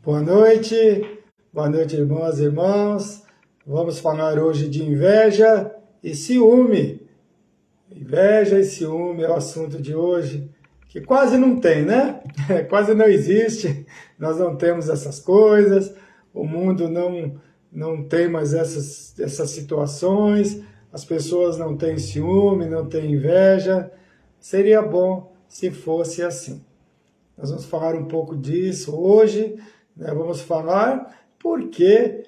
Boa noite, irmãs e irmãos. Vamos falar hoje de inveja e ciúme. Inveja e ciúme é o assunto de hoje, que quase não tem, né? Quase não existe, nós não temos essas coisas, o mundo não tem mais essas situações, as pessoas não têm ciúme, não têm inveja. Seria bom se fosse assim. Nós vamos falar um pouco disso hoje, né? Vamos falar porque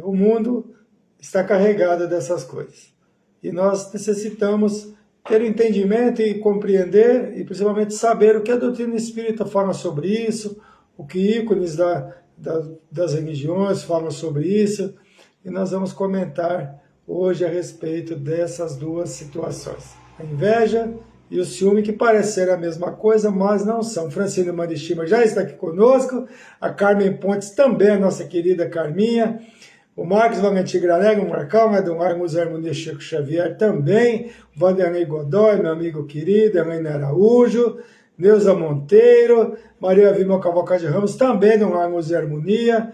o mundo está carregado dessas coisas. E nós necessitamos ter entendimento e compreender, e principalmente saber o que a doutrina espírita fala sobre isso, o que ícones das religiões falam sobre isso, e nós vamos comentar hoje a respeito dessas duas situações. A inveja e o ciúme, que parece ser a mesma coisa, mas não são. Francine Marishima já está aqui conosco, a Carmen Pontes também, a nossa querida Carminha, o Marcos Valentim Granega, o Marcão, Eduardo Musa Harmonia Chico Xavier também, o Vanderlei Godoy, meu amigo querido, Helena Araújo, Neuza Monteiro, Maria Vilma Cavalcante Ramos, também do Musa Harmonia,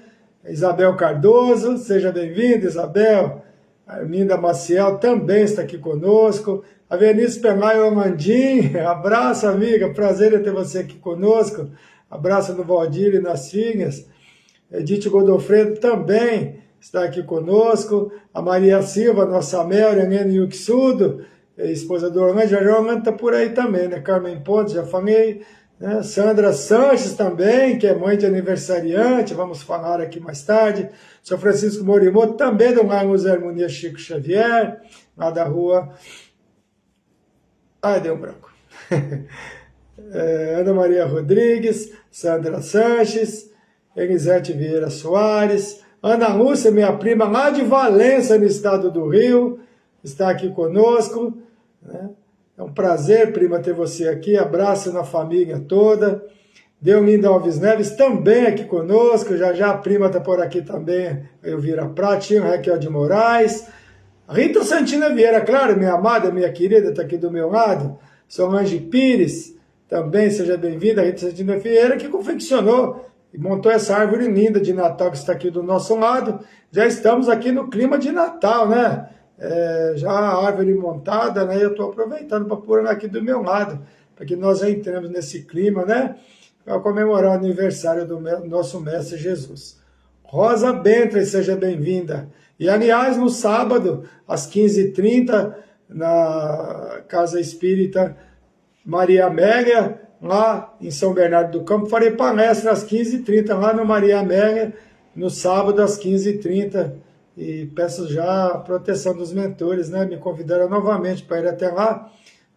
Isabel Cardoso, seja bem-vinda, Isabel. Arminda Maciel também está aqui conosco. A Venice Pelaio Amandim, abraço, amiga, prazer em ter você aqui conosco. Abraço no Valdir e nas filhas. Edith Godofredo também está aqui conosco. A Maria Silva, nossa Mel, Helena Yuxudo, esposa do Orlando. Já Orlando está por aí também, né? Carmen Pontes, já falei. Né? Sandra Sanches também, que é mãe de aniversariante, vamos falar aqui mais tarde. São Francisco Morimoto, também do Largos Harmonia Chico Xavier, lá da rua... Ai, deu um branco. Ana Maria Rodrigues, Sandra Sanches, Elisete Vieira Soares, Ana Lúcia, minha prima, lá de Valença, no estado do Rio, está aqui conosco, né? É um prazer, prima, ter você aqui. Abraço na família toda. Deolinda Alves Neves também aqui conosco. Já a prima está por aqui também. Elvira Pratinho, Raquel de Moraes. Rita Santina Vieira, claro, minha amada, minha querida, está aqui do meu lado. Solange Pires, também seja bem-vinda. Rita Santina Vieira, que confeccionou e montou essa árvore linda de Natal que está aqui do nosso lado. Já estamos aqui no clima de Natal, né? Já a árvore montada, né? Eu estou aproveitando para pôr aqui do meu lado, para que nós já entremos nesse clima, né? Para comemorar o aniversário do nosso Mestre Jesus. Rosa Bentley, seja bem-vinda. E, aliás, no sábado, às 15h30, na Casa Espírita Maria Amélia, lá em São Bernardo do Campo, farei palestra às 15h30, lá no Maria Amélia, no sábado, às 15h30. E peço já a proteção dos mentores, né? Me convidaram novamente para ir até lá,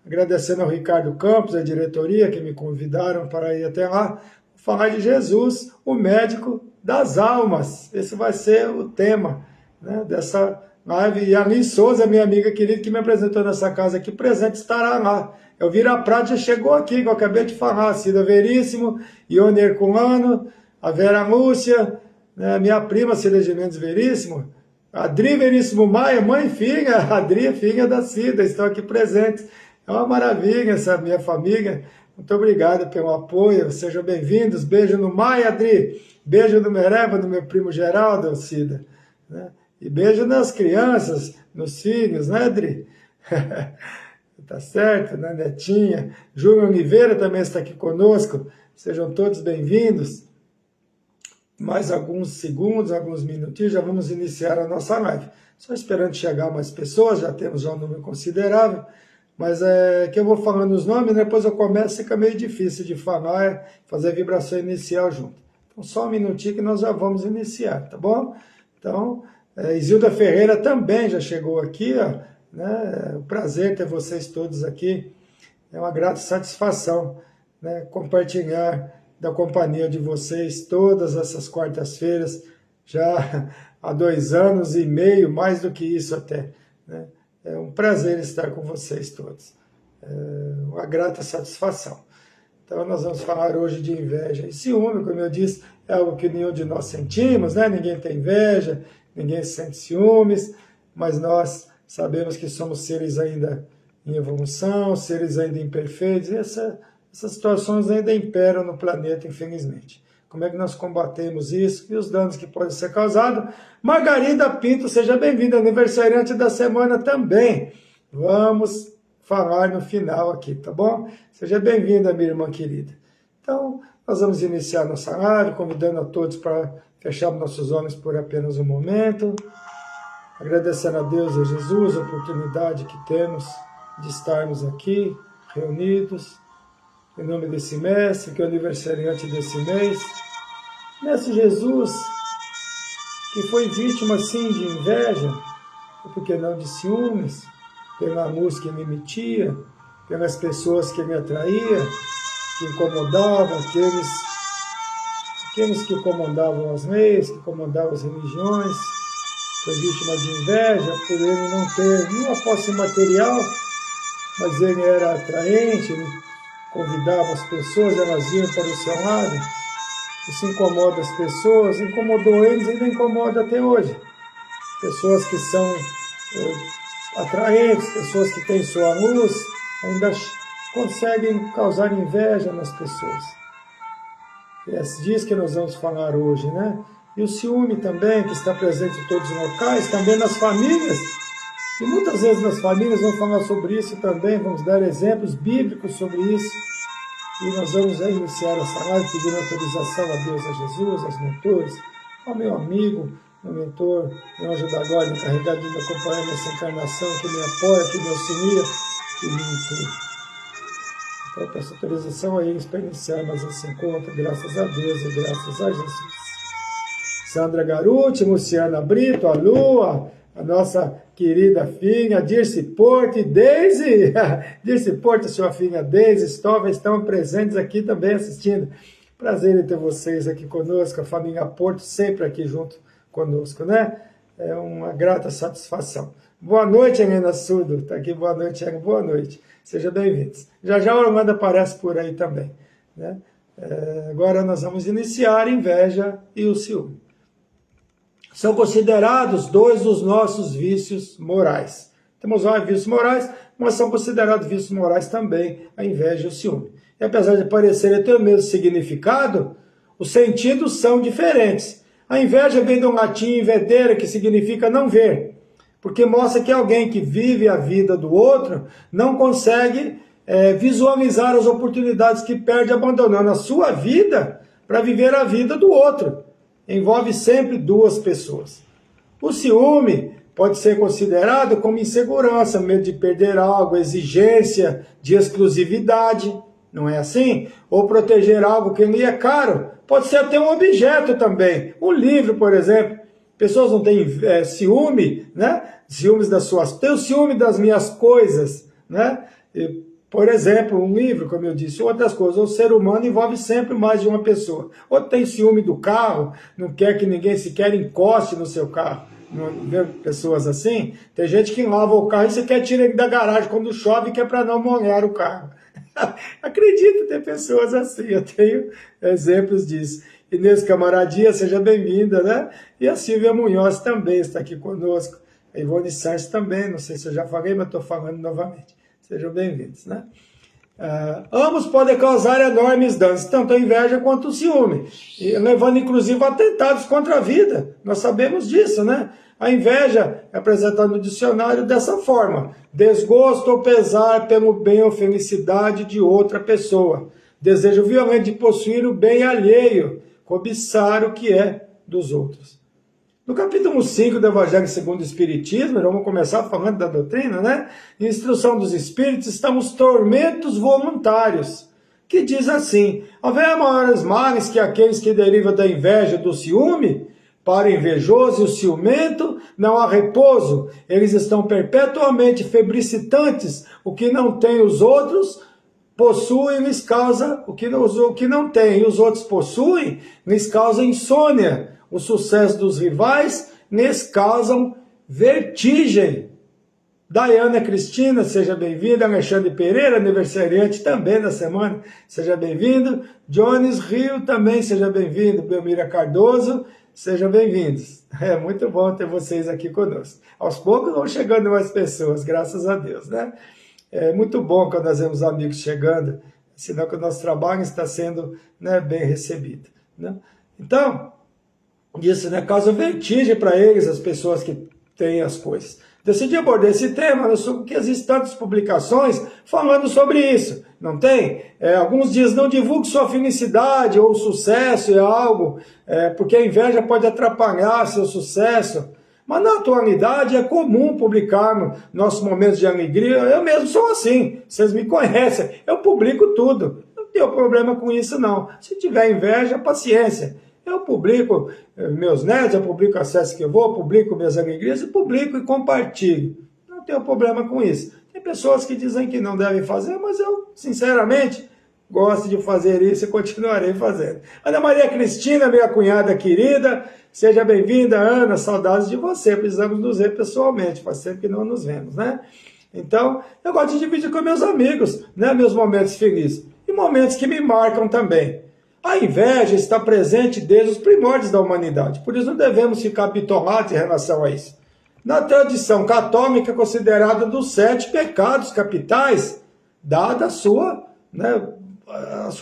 agradecendo ao Ricardo Campos, a diretoria, que me convidaram para ir até lá, falar de Jesus, o médico das almas. Esse vai ser o tema, né, dessa live. E a Alice Souza, minha amiga querida, que me apresentou nessa casa aqui, presente, estará lá. Elvira Prado já chegou aqui, que eu acabei de falar, Cida Veríssimo, Ione Herculano, a Vera Lúcia, né, minha prima Cida de Mendes Veríssimo, Adri Veríssimo Maia, mãe e filha, Adri, filha da Cida, estão aqui presentes. É uma maravilha essa minha família. Muito obrigado pelo apoio, sejam bem-vindos. Beijo no Maia, Adri. Beijo no Mereva, no meu primo Geraldo, Cida. Né? E beijo nas crianças, nos filhos, né, Adri? Tá certo, né, Netinha? Júlio Oliveira também está aqui conosco. Sejam todos bem-vindos. Mais alguns segundos, alguns minutinhos, já vamos iniciar a nossa live. Só esperando chegar mais pessoas, já temos já um número considerável, mas que eu vou falando os nomes, depois eu começo, fica meio difícil de falar, fazer a vibração inicial junto. Então só um minutinho que nós já vamos iniciar, tá bom? Então, Isilda Ferreira também já chegou aqui, ó, né? É um prazer ter vocês todos aqui, é uma grata satisfação, né, compartilhar da companhia de vocês todas essas quartas-feiras, já há 2 anos e meio, mais do que isso até, né? É um prazer estar com vocês todos, uma grata satisfação. Então nós vamos falar hoje de inveja e ciúme, como eu disse, é algo que nenhum de nós sentimos, né? Ninguém tem inveja, ninguém sente ciúmes, mas nós sabemos que somos seres ainda em evolução, seres ainda imperfeitos, e essas situações ainda imperam no planeta, infelizmente. como é que nós combatemos isso e os danos que podem ser causados. Margarida Pinto, seja bem-vinda, aniversariante da semana também. Vamos falar no final aqui, tá bom? Seja bem-vinda, minha irmã querida. Então, nós vamos iniciar nossa live, convidando a todos para fecharmos nossos olhos por apenas um momento, agradecendo a Deus e a Jesus a oportunidade que temos de estarmos aqui, reunidos, em nome desse mestre, que é o aniversariante desse mês. Mestre Jesus, que foi vítima, sim, de inveja, e por que não de ciúmes, pela música que me emitia, pelas pessoas que me atraía, que incomodavam, aqueles que comandavam as leis, que comandavam as religiões, foi vítima de inveja por ele não ter nenhuma posse material, mas ele era atraente, ele convidava as pessoas, elas iam para o seu lado. Isso incomoda as pessoas, incomodou eles e ainda incomoda até hoje. Pessoas que são atraentes, pessoas que têm sua luz, ainda conseguem causar inveja nas pessoas. É disso que nós vamos falar hoje, né? E o ciúme também, que está presente em todos os locais, também nas famílias. E muitas vezes nas famílias vamos falar sobre isso também, vamos dar exemplos bíblicos sobre isso. E nós vamos iniciar essa live pedindo autorização a Deus, a Jesus, aos mentores, ao meu amigo, meu mentor, meu anjo da guarda, encarregado de me acompanhar nessa encarnação, que me apoia, que me auxilia, que me inclui. Então eu peço autorização a eles para iniciar mais esse encontro, graças a Deus e graças a Jesus. Sandra Garuti, Luciana Brito, a Lua, a nossa querida filha, Dirce Porto e Deise. Dirce Porto e sua filha Deise estão presentes aqui também assistindo. Prazer em ter vocês aqui conosco, a família Porto sempre aqui junto conosco, né? É uma grata satisfação. Boa noite, Helena Sudo. Está aqui, boa noite, Helena. Boa noite. Sejam bem-vindos. Já já a Orlando aparece por aí também, né? Agora nós vamos iniciar a inveja e o ciúme. São considerados dois dos nossos vícios morais. Temos vários vícios morais, mas são considerados vícios morais também a inveja e o ciúme. E apesar de parecerem ter o mesmo significado, os sentidos são diferentes. A inveja vem do latim invedere, que significa não ver, porque mostra que alguém que vive a vida do outro não consegue visualizar as oportunidades que perde abandonando a sua vida para viver a vida do outro. Envolve sempre duas pessoas. O ciúme pode ser considerado como insegurança, medo de perder algo, exigência de exclusividade, não é assim? Ou proteger algo que lhe é caro. Pode ser até um objeto também. Um livro, por exemplo. Pessoas não têm ciúme, né? Ciúmes das suas... Tem o ciúme das minhas coisas, né? Por exemplo, um livro, como eu disse, outras coisas. O ser humano envolve sempre mais de uma pessoa. Ou tem ciúme do carro, não quer que ninguém sequer encoste no seu carro. Não vê pessoas assim? Tem gente que lava o carro e você quer tirar ele da garagem quando chove, que é para não molhar o carro. Acredito ter pessoas assim, eu tenho exemplos disso. Inês Camaradia, seja bem-vinda, né? E a Silvia Munhoz também está aqui conosco. A Ivone Sanches também, não sei se eu já falei, mas estou falando novamente. Sejam bem-vindos, né? Ambos podem causar enormes danos, tanto a inveja quanto o ciúme, levando inclusive a atentados contra a vida. Nós sabemos disso, né? A inveja é apresentada no dicionário dessa forma: desgosto ou pesar pelo bem ou felicidade de outra pessoa, desejo violento de possuir o bem alheio, cobiçar o que é dos outros. No capítulo 5 do Evangelho segundo o Espiritismo, vamos começar falando da doutrina, né? Instrução dos Espíritos, estamos tormentos voluntários, que diz assim: haverá maiores males que aqueles que derivam da inveja do ciúme? Para o invejoso e o ciumento não há repouso, eles estão perpetuamente febricitantes, o que não tem os outros possuem, lhes causa o que não tem, e os outros possuem, lhes causa insônia. O sucesso dos rivais lhes causam vertigem. Daiana Cristina, seja bem-vinda. Alexandre Pereira, aniversariante também da semana, seja bem-vindo. Jones Rio também, seja bem-vindo. Belmira Cardoso, sejam bem-vindos. É muito bom ter vocês aqui conosco. Aos poucos vão chegando mais pessoas, graças a Deus, né? É muito bom quando nós vemos amigos chegando, sinal que o nosso trabalho está sendo, né, bem recebido. né? Então, isso, né, causa vertigem para eles, as pessoas que têm as coisas. Decidi abordar esse tema, porque existem tantas publicações falando sobre isso, não tem? Alguns dizem, não divulgue sua felicidade ou sucesso é algo, porque a inveja pode atrapalhar seu sucesso. Mas na atualidade é comum publicar nossos momentos de alegria. Eu mesmo sou assim, vocês me conhecem, eu publico tudo. Não tenho problema com isso não. Se tiver inveja, paciência. Eu publico meus netos, eu publico as festas que eu vou, publico minhas alegrias, e publico e compartilho. Não tenho problema com isso. Tem pessoas que dizem que não devem fazer, mas eu, sinceramente, gosto de fazer isso e continuarei fazendo. Ana Maria Cristina, minha cunhada querida, seja bem-vinda, Ana, saudades de você, precisamos nos ver pessoalmente, faz tempo que não nos vemos, né? Então, eu gosto de dividir com meus amigos, né, meus momentos felizes, e momentos que me marcam também. A inveja está presente desde os primórdios da humanidade, por isso não devemos ficar bitolados em relação a isso. Na tradição católica, é considerada dos 7 pecados capitais, dada a sua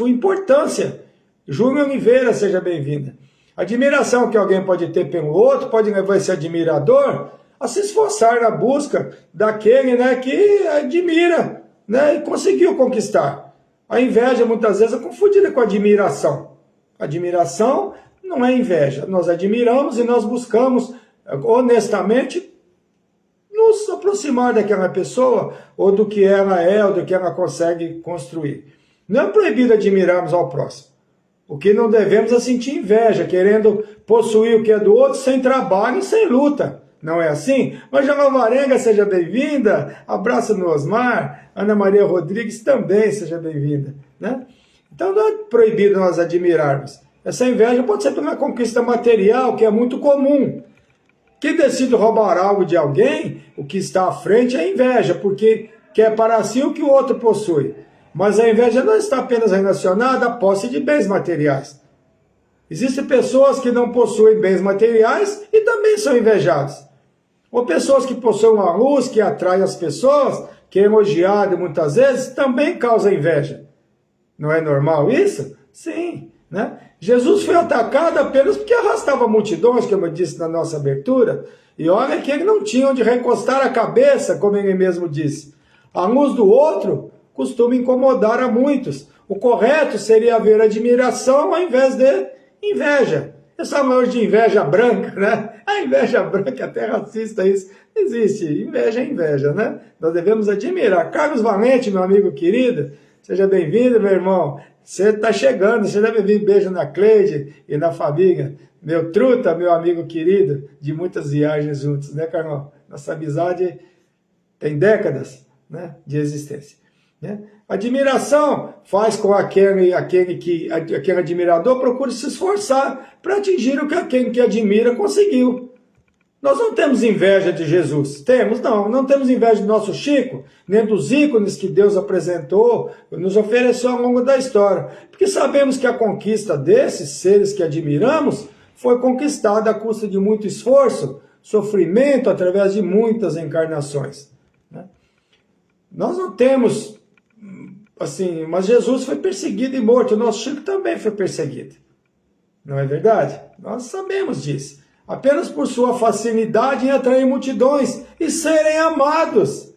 importância. Júlia Oliveira, seja bem-vinda. Admiração que alguém pode ter pelo outro pode levar esse admirador a se esforçar na busca daquele, né, que admira, né, e conseguiu conquistar. A inveja, muitas vezes, é confundida com admiração. Admiração não é inveja. Nós admiramos e nós buscamos, honestamente, nos aproximar daquela pessoa, ou do que ela é, ou do que ela consegue construir. Não é proibido admirarmos ao próximo. O que não devemos é sentir inveja, querendo possuir o que é do outro sem trabalho e sem luta. Não é assim? Angela Varenga, seja bem-vinda. Abraço no Osmar. Ana Maria Rodrigues também, seja bem-vinda, né? Então não é proibido nós admirarmos. Essa inveja pode ser pela conquista material, que é muito comum. Quem decide roubar algo de alguém, o que está à frente é a inveja, porque quer para si o que o outro possui. Mas a inveja não está apenas relacionada à posse de bens materiais. Existem pessoas que não possuem bens materiais e também são invejadas. Ou pessoas que possuem uma luz que atrai as pessoas, que é elogiada muitas vezes, também causa inveja. Não é normal isso? Sim, né? Jesus foi atacado apenas porque arrastava multidões, como eu disse na nossa abertura, e olha que ele não tinha onde recostar a cabeça, como ele mesmo disse. A luz do outro costuma incomodar a muitos. O correto seria haver admiração ao invés de inveja. Essa luz de inveja branca, né? A inveja branca, até racista, isso existe. Inveja é inveja, né? Nós devemos admirar. Carlos Valente, meu amigo querido, seja bem-vindo, meu irmão. Você está chegando, seja bem-vindo. Beijo na Cleide e na família. Meu truta, meu amigo querido, de muitas viagens juntos, né, Carlão? Nossa amizade tem décadas, né, de existência. Né? Admiração faz com aquele admirador procure se esforçar para atingir o que aquele que admira conseguiu. Nós não temos inveja de Jesus. Temos? Não temos inveja do nosso Chico, nem dos ícones que Deus apresentou, nos ofereceu ao longo da história. Porque sabemos que a conquista desses seres que admiramos foi conquistada à custa de muito esforço, sofrimento, através de muitas encarnações. Né? Nós não temos, assim, mas Jesus foi perseguido e morto, o nosso Chico também foi perseguido. Não é verdade? Nós sabemos disso. Apenas por sua facilidade em atrair multidões e serem amados.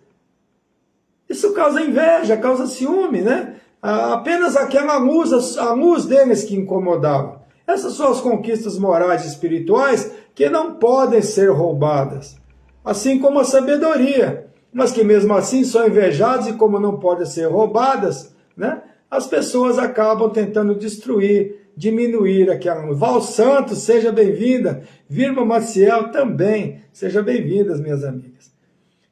Isso causa inveja, causa ciúme, né? Apenas aquela luz, a luz deles que incomodava. Essas são as conquistas morais e espirituais que não podem ser roubadas. Assim como a sabedoria, mas que mesmo assim são invejadas e como não podem ser roubadas, né? As pessoas acabam tentando destruir, diminuir aquela luz. Val Santos, seja bem-vinda. Vilma Maciel também, seja bem-vindas, minhas amigas.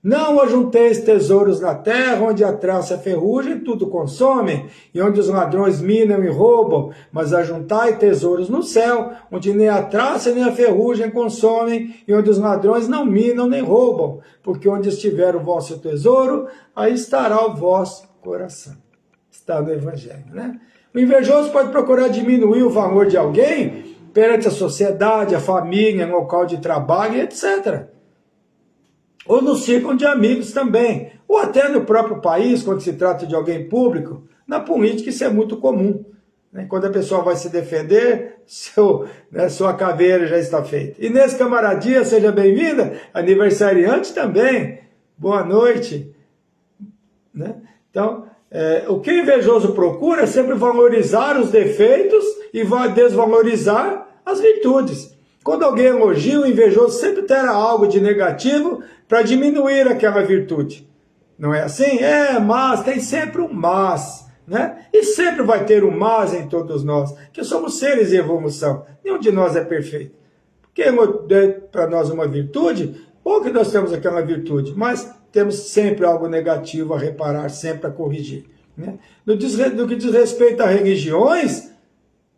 Não ajunteis tesouros na terra, onde a traça e a ferrugem tudo consomem, e onde os ladrões minam e roubam, mas ajuntai tesouros no céu, onde nem a traça nem a ferrugem consomem, e onde os ladrões não minam nem roubam, porque onde estiver o vosso tesouro, aí estará o vosso coração. Está no Evangelho, né? O invejoso pode procurar diminuir o valor de alguém perante a sociedade, a família, o local de trabalho, etc. Ou no círculo de amigos também. Ou até no próprio país, quando se trata de alguém público. Na política isso é muito comum. Né? Quando a pessoa vai se defender, sua caveira já está feita. E nesse camaradia, seja bem-vinda, aniversariante também, boa noite. Né? Então, o que o invejoso procura é sempre valorizar os defeitos e desvalorizar as virtudes. Quando alguém elogia, o invejoso sempre terá algo de negativo para diminuir aquela virtude. Não é assim? Mas, tem sempre um mas. Né? E sempre vai ter um mas em todos nós, que somos seres em evolução. Nenhum de nós é perfeito. Porque é para nós uma virtude, bom que nós temos aquela virtude, mas temos sempre algo negativo a reparar, sempre a corrigir. Né? No que diz respeito a religiões,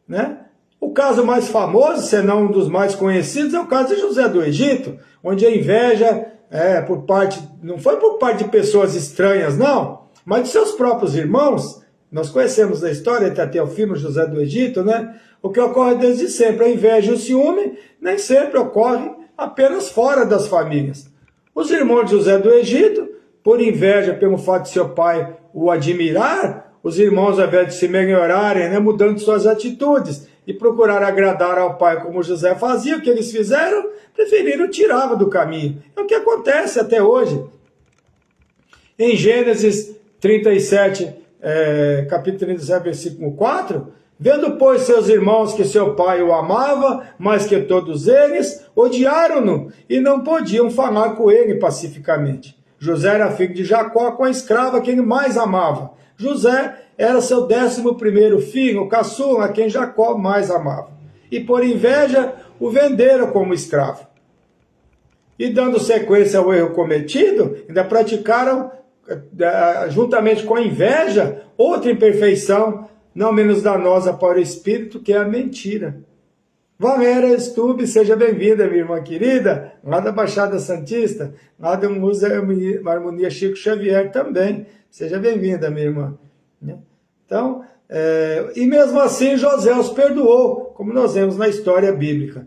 né? O caso mais famoso, se não um dos mais conhecidos, é o caso de José do Egito, onde a inveja não foi por parte de pessoas estranhas, não, mas de seus próprios irmãos. Nós conhecemos a história, até o filme José do Egito, né? O que ocorre desde sempre, a inveja e o ciúme nem sempre ocorre apenas fora das famílias. Os irmãos de José do Egito, por inveja pelo fato de seu pai o admirar, os irmãos, ao invés de se melhorarem, né, mudando suas atitudes e procurar agradar ao pai como José fazia, o que eles fizeram? Preferiram tirá-lo do caminho. É o que acontece até hoje. Em Gênesis 37, capítulo 37, versículo 4, vendo, pois, seus irmãos que seu pai o amava, mais que todos eles, odiaram-no e não podiam falar com ele pacificamente. José era filho de Jacó com a escrava que ele mais amava. José era seu 11º filho, o caçula, a quem Jacó mais amava. E por inveja o venderam como escravo. E dando sequência ao erro cometido, ainda praticaram, juntamente com a inveja, outra imperfeição, não menos danosa para o espírito, que é a mentira. Valéria Stube, seja bem-vinda, minha irmã querida, lá da Baixada Santista, lá do Museu Harmonia Chico Xavier também. Seja bem-vinda, minha irmã. Então, e mesmo assim José os perdoou, como nós vemos na história bíblica.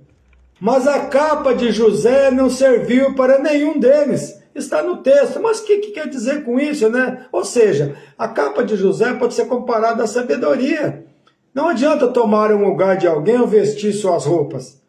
Mas a capa de José não serviu para nenhum deles. Está no texto. Mas o que quer dizer com isso, né? Ou seja, a capa de José pode ser comparada à sabedoria. Não adianta tomar um lugar de alguém ou vestir suas roupas.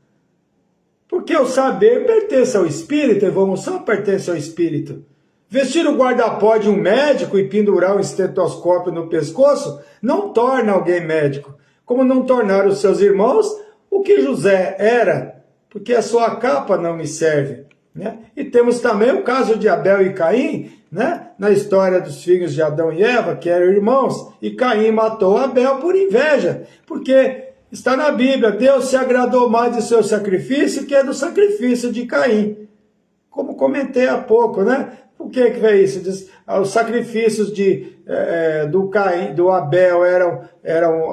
Porque o saber pertence ao espírito, a evolução pertence ao espírito. Vestir o guarda-pó de um médico e pendurar um estetoscópio no pescoço não torna alguém médico. Como não tornar os seus irmãos o que José era, porque a sua capa não me serve. Né? E temos também o caso de Abel e Caim, né? Na história dos filhos de Adão e Eva, que eram irmãos, e Caim matou Abel por inveja, porque está na Bíblia, Deus se agradou mais do seu sacrifício que do sacrifício de Caim. Como comentei há pouco, né? Por que vem isso? Diz, os sacrifícios do Abel eram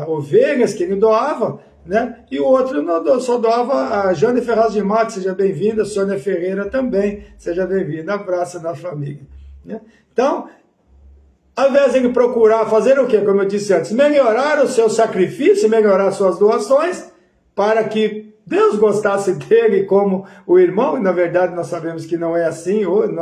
ovelhas que ele doava, né? E o outro só doava. A Jane Ferraz de Matos, seja bem-vinda, Sônia Ferreira também, seja bem-vinda, abraço na família. Né? Então, ao invés de ele procurar fazer o quê? Como eu disse antes, melhorar o seu sacrifício, melhorar suas doações, para que Deus gostasse dele como o irmão, e na verdade nós sabemos que não é assim, hoje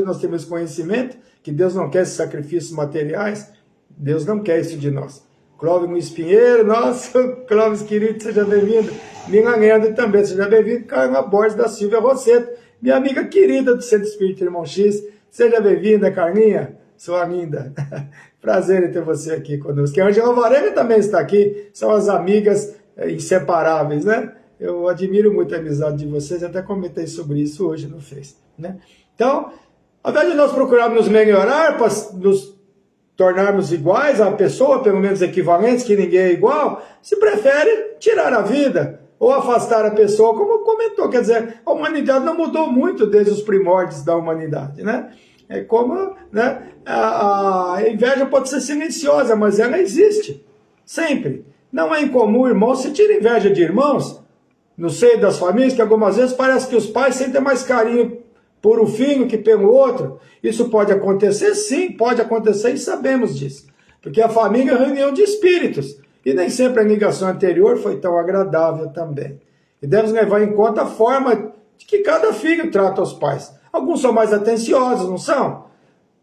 nós temos conhecimento que Deus não quer esses sacrifícios materiais, Deus não quer isso de nós. Clóvis Luiz Pinheiro, nossa, Clóvis querido, seja bem-vindo. Milagre também, seja bem-vindo. Carla Borges da Silvia Rosseto, minha amiga querida do Centro Espírita Irmão X, seja bem-vinda, Carlinha, sua linda. Prazer em ter você aqui conosco. E a Angela Varela também está aqui, são as amigas inseparáveis, né? Eu admiro muito a amizade de vocês, até comentei sobre isso hoje no Face. Né? Então, ao invés de nós procurarmos nos melhorar, para nos tornarmos iguais à pessoa, pelo menos equivalentes, que ninguém é igual, se prefere tirar a vida ou afastar a pessoa, como comentou. Quer dizer, a humanidade não mudou muito desde os primórdios da humanidade, né? É como, né, a inveja pode ser silenciosa, mas ela existe, sempre. Não é incomum, irmãos, se tira inveja de irmãos, no seio das famílias, que algumas vezes parece que os pais sentem mais carinho por um filho que pelo outro. Isso pode acontecer? Sim, pode acontecer e sabemos disso. Porque a família é reunião de espíritos. E nem sempre a ligação anterior foi tão agradável também. E devemos levar em conta a forma de que cada filho trata os pais. Alguns são mais atenciosos, não são?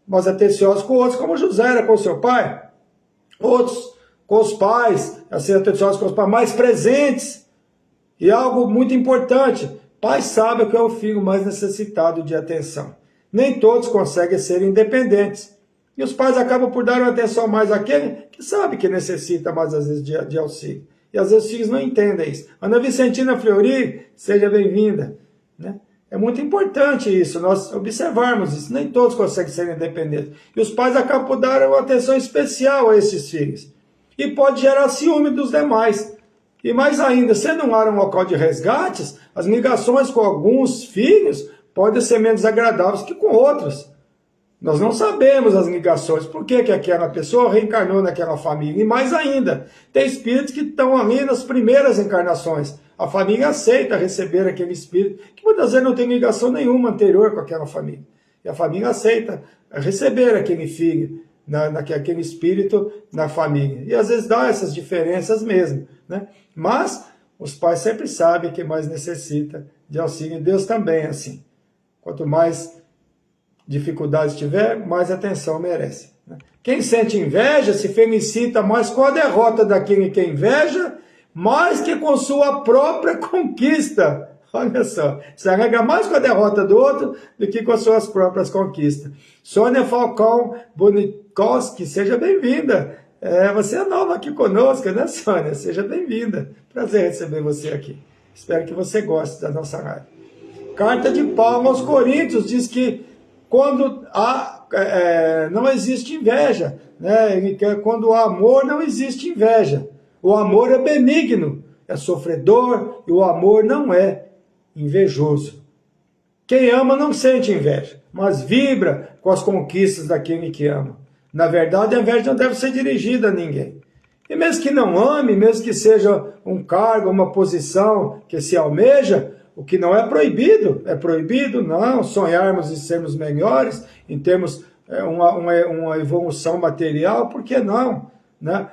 Mais atenciosos com outros, como José era com seu pai. Outros com os pais, a ser atenciosos com os pais, mais presentes. E algo muito importante, pai sabe que é o filho mais necessitado de atenção. Nem todos conseguem ser independentes. E os pais acabam por dar uma atenção mais àquele que sabe que necessita mais, às vezes, de auxílio. E às vezes os filhos não entendem isso. Ana Vicentina Fleury, seja bem-vinda. Né? É muito importante isso, nós observarmos isso. Nem todos conseguem ser independentes. E os pais acabam por dar uma atenção especial a esses filhos. E pode gerar ciúme dos demais. E mais ainda, sendo um lar um local de resgates, as ligações com alguns filhos podem ser menos agradáveis que com outros. Nós não sabemos as ligações, por que aquela pessoa reencarnou naquela família. E mais ainda, tem espíritos que estão ali nas primeiras encarnações. A família aceita receber aquele espírito, que muitas vezes não tem ligação nenhuma anterior com aquela família. E a família aceita receber aquele filho, aquele espírito na família. E às vezes dá essas diferenças mesmo. Né? Mas os pais sempre sabem que mais necessita de auxílio. Deus também é assim. Quanto mais dificuldades tiver, mais atenção merece. Quem sente inveja se felicita mais com a derrota daquele que inveja, mais que com sua própria conquista. Olha só, se alegra mais com a derrota do outro do que com as suas próprias conquistas. Sônia Falcão Bonikowski, seja bem-vinda. Você é nova aqui conosco, né, Sônia? Seja bem-vinda. Prazer receber você aqui. Espero que você goste da nossa live. Carta de Paulo aos Coríntios diz que quando não existe inveja, né? Quando há amor, não existe inveja. O amor é benigno, é sofredor, e o amor não é invejoso. Quem ama não sente inveja, mas vibra com as conquistas daquele que ama. Na verdade, a inveja não deve ser dirigida a ninguém. E mesmo que não ame, mesmo que seja um cargo, uma posição que se almeja, o que não é proibido não sonharmos em sermos melhores, em termos uma evolução material, por que não? Né?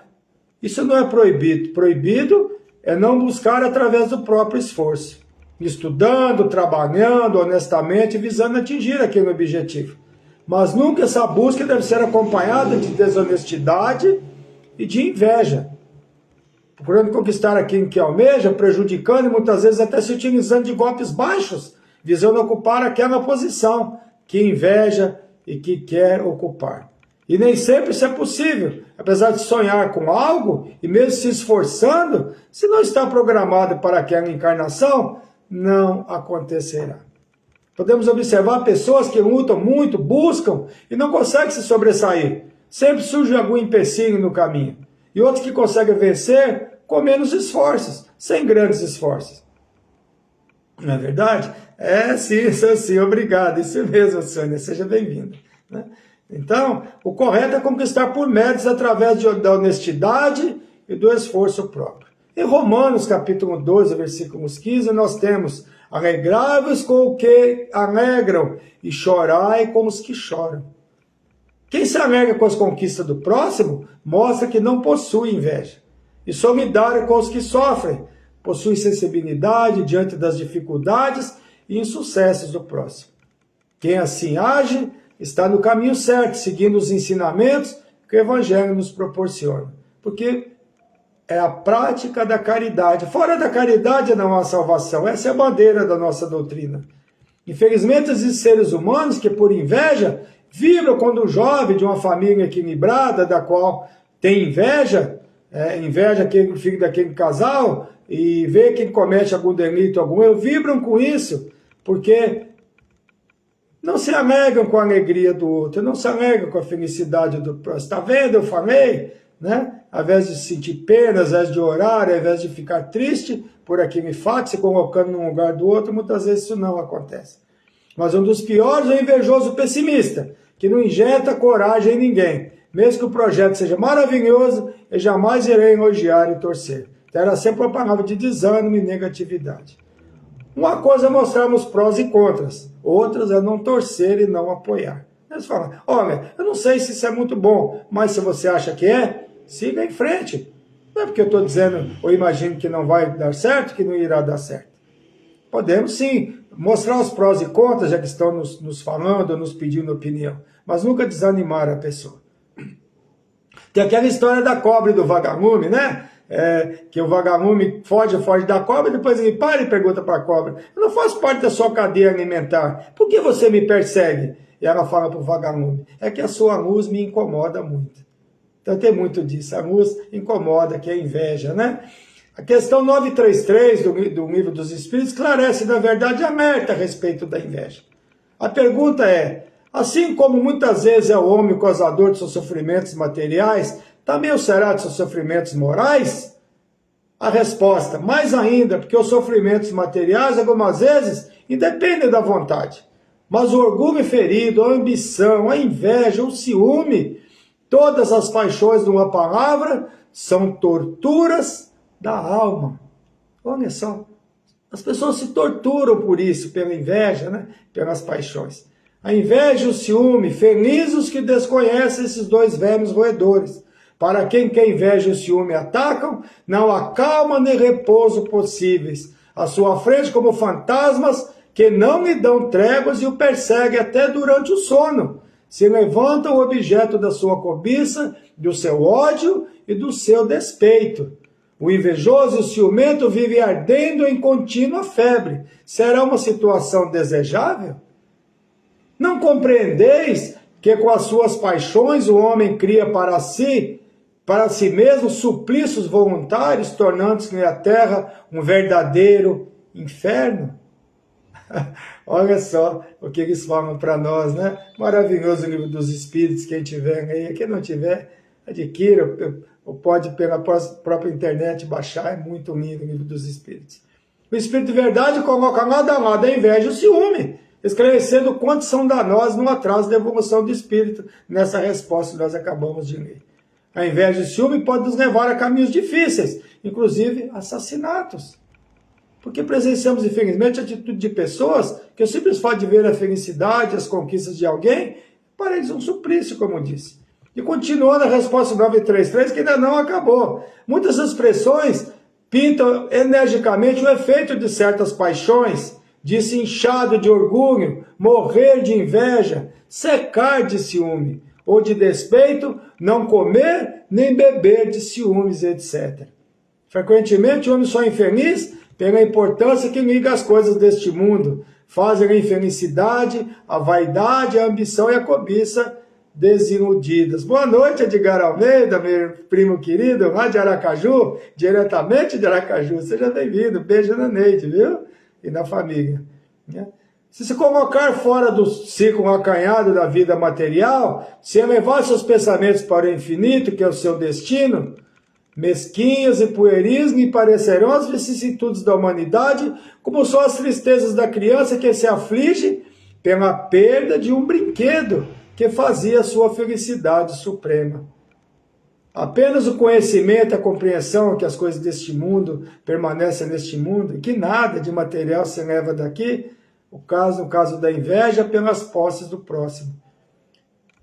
Isso não é proibido. Proibido é não buscar através do próprio esforço, estudando, trabalhando honestamente, visando atingir aquele objetivo. Mas nunca essa busca deve ser acompanhada de desonestidade e de inveja, procurando conquistar aquilo que almeja, prejudicando e muitas vezes até se utilizando de golpes baixos, visando ocupar aquela posição que inveja e que quer ocupar. E nem sempre isso é possível, apesar de sonhar com algo e mesmo se esforçando, se não está programado para aquela encarnação, não acontecerá. Podemos observar pessoas que lutam muito, buscam e não conseguem se sobressair. Sempre surge algum empecilho no caminho. E outros que conseguem vencer com menos esforços, sem grandes esforços. Não é verdade? Sim, obrigado. Isso mesmo, Sônia, seja bem-vinda. Né? Então, o correto é conquistar por méritos através da honestidade e do esforço próprio. Em Romanos, capítulo 12, versículos 15, nós temos: alegrai-vos com o que alegram e chorai com os que choram. Quem se alegra com as conquistas do próximo, mostra que não possui inveja. E solidário com os que sofrem, possui sensibilidade diante das dificuldades e insucessos do próximo. Quem assim age, está no caminho certo, seguindo os ensinamentos que o Evangelho nos proporciona. Porque é a prática da caridade. Fora da caridade não há salvação. Essa é a bandeira da nossa doutrina. Infelizmente, existem seres humanos que, por inveja, vibram quando o jovem de uma família equilibrada, da qual tem inveja aquele filho daquele casal, e vê que ele comete algum delito, vibram com isso, porque não se alegram com a alegria do outro, não se alegram com a felicidade do próximo. Está vendo? Eu falei, né? Ao invés de sentir pena, ao invés de orar, ao invés de ficar triste por aquele fato, se colocando no lugar do outro, muitas vezes isso não acontece. Mas um dos piores é o invejoso pessimista, que não injeta coragem em ninguém. Mesmo que o projeto seja maravilhoso, eu jamais irei elogiar e torcer. Terá sempre uma palavra de desânimo e negatividade. Uma coisa é mostrarmos prós e contras, outras é não torcer e não apoiar. Eles falam: olha, eu não sei se isso é muito bom, mas se você acha que é, siga em frente. Não é porque eu estou dizendo ou imagino que não vai dar certo, que não irá dar certo. Podemos sim mostrar os prós e contras, já que estão nos falando, nos pedindo opinião, mas nunca desanimar a pessoa. Tem aquela história da cobra e do vagalume, né? Que o vagalume foge da cobra, e depois ele para e pergunta para a cobra: eu não faço parte da sua cadeia alimentar, por que você me persegue? E ela fala para o vagalume: é que a sua luz me incomoda muito. Então tem muito disso, a luz incomoda, que é inveja, né? A questão 933 do Livro dos Espíritos esclarece, na verdade, alerta a respeito da inveja. A pergunta é: assim como muitas vezes é o homem o causador de seus sofrimentos materiais, também o será de seus sofrimentos morais? A resposta: mais ainda, porque os sofrimentos materiais, algumas vezes, independem da vontade. Mas o orgulho ferido, a ambição, a inveja, o ciúme, todas as paixões de uma palavra, são torturas da alma. Olha só, as pessoas se torturam por isso, pela inveja, né? Pelas paixões. A inveja e o ciúme, felizes os que desconhecem esses dois vermes roedores. Para quem que a inveja e o ciúme atacam, não há calma nem repouso possíveis. À sua frente, como fantasmas que não lhe dão tréguas e o perseguem até durante o sono. Se levanta o objeto da sua cobiça, do seu ódio e do seu despeito. O invejoso e o ciumento vivem ardendo em contínua febre. Será uma situação desejável? Não compreendeis que com as suas paixões o homem cria para si mesmo suplícios voluntários, tornando-se na terra um verdadeiro inferno? Olha só o que eles falam para nós, né? Maravilhoso o Livro dos Espíritos, quem tiver aí, quem não tiver, adquira, ou pode pela própria internet baixar, é muito lindo o Livro dos Espíritos. O Espírito de Verdade coloca lado a lado a inveja e o ciúme, esclarecendo quantos são danosos no atraso da evolução do Espírito, nessa resposta que nós acabamos de ler. A inveja e o ciúme podem nos levar a caminhos difíceis, inclusive assassinatos. Porque presenciamos, infelizmente, a atitude de pessoas que o simples fato de ver a felicidade, as conquistas de alguém, para eles um suplício, como disse. E continuando a resposta 933, que ainda não acabou. Muitas expressões pintam energicamente o efeito de certas paixões, disse inchado de orgulho, morrer de inveja, secar de ciúme, ou de despeito, não comer nem beber de ciúmes, etc. Frequentemente, o homem só é infeliz pela importância que liga as coisas deste mundo, fazem a infelicidade, a vaidade, a ambição e a cobiça desiludidas. Boa noite, Edgar Almeida, meu primo querido, lá de Aracaju, diretamente de Aracaju. Seja bem-vindo, beijo na Neide, viu? E na família. Se se colocar fora do ciclo acanhado da vida material, se elevar seus pensamentos para o infinito, que é o seu destino, mesquinhas e pueris me parecerão as vicissitudes da humanidade, como são as tristezas da criança que se aflige pela perda de um brinquedo que fazia sua felicidade suprema. Apenas o conhecimento, a compreensão que as coisas deste mundo permanecem neste mundo, e que nada de material se leva daqui, no caso da inveja, pelas posses do próximo.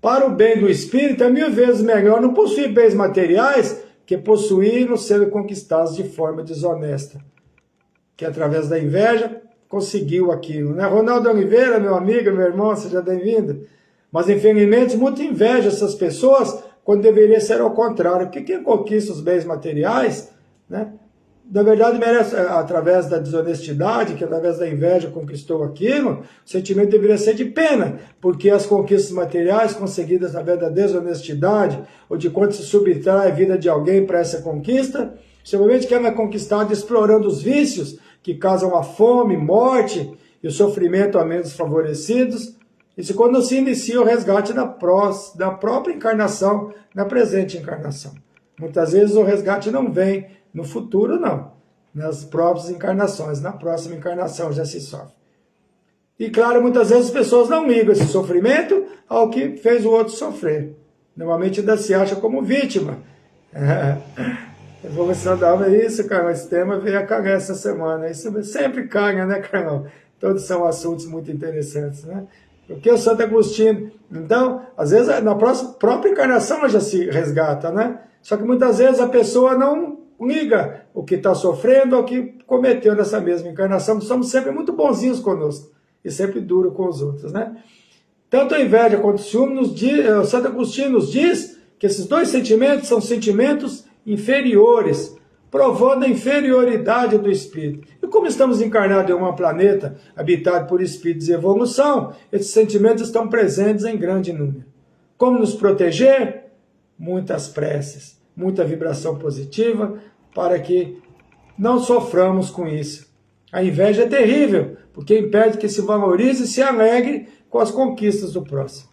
Para o bem do espírito, é 1000 vezes melhor não possuir bens materiais que possuir sendo conquistados de forma desonesta, que através da inveja conseguiu aquilo, né? Ronaldo Oliveira, meu amigo, meu irmão, seja bem-vindo. Mas infelizmente muito inveja essas pessoas, quando deveria ser ao contrário, porque quem conquista os bens materiais, né, na verdade merece, através da desonestidade, que através da inveja conquistou aquilo, o sentimento deveria ser de pena, porque as conquistas materiais conseguidas através da desonestidade, ou de quando se subtrai a vida de alguém para essa conquista, simplesmente que ela é conquistada explorando os vícios que causam a fome, morte e o sofrimento a menos favorecidos. Isso quando se inicia o resgate da própria encarnação, na presente encarnação. Muitas vezes o resgate não vem no futuro, não. Nas próprias encarnações, na próxima encarnação já se sofre. E claro, muitas vezes as pessoas não ligam esse sofrimento ao que fez o outro sofrer. Normalmente ainda se acha como vítima. Evolução da alma é isso, Carlão. Esse tema veio a cagar essa semana. Isso sempre caga, né, Carlão? Todos são assuntos muito interessantes, né? Porque o Santo Agostinho, então, às vezes na própria encarnação ela já se resgata, né? Só que muitas vezes a pessoa não liga o que está sofrendo ao que cometeu nessa mesma encarnação. Somos sempre muito bonzinhos conosco e sempre duro com os outros, né? Tanto a inveja quanto o ciúme, o Santo Agostinho nos diz que esses dois sentimentos são sentimentos inferiores, provando a inferioridade do espírito. E como estamos encarnados em um planeta habitado por espíritos de evolução, esses sentimentos estão presentes em grande número. Como nos proteger? Muitas preces, muita vibração positiva, para que não soframos com isso. A inveja é terrível, porque impede que se valorize e se alegre com as conquistas do próximo.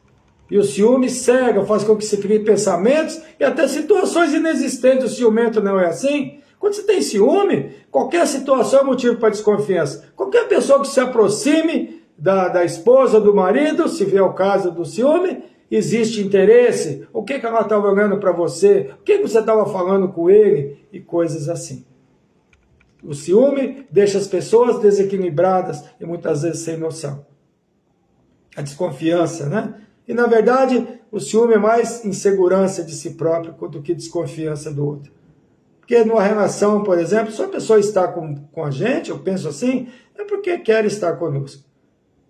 E o ciúme cega, faz com que se crie pensamentos e até situações inexistentes. O ciumento não é assim? Quando você tem ciúme, qualquer situação é motivo para desconfiança. Qualquer pessoa que se aproxime da esposa, do marido, se vier o caso do ciúme, existe interesse. O que ela estava olhando para você? O que você estava falando com ele? E coisas assim. O ciúme deixa as pessoas desequilibradas e muitas vezes sem noção. A desconfiança, né? E na verdade, o ciúme é mais insegurança de si próprio do que desconfiança do outro. Porque numa relação, por exemplo, se a pessoa está com a gente, eu penso assim, é porque quer estar conosco.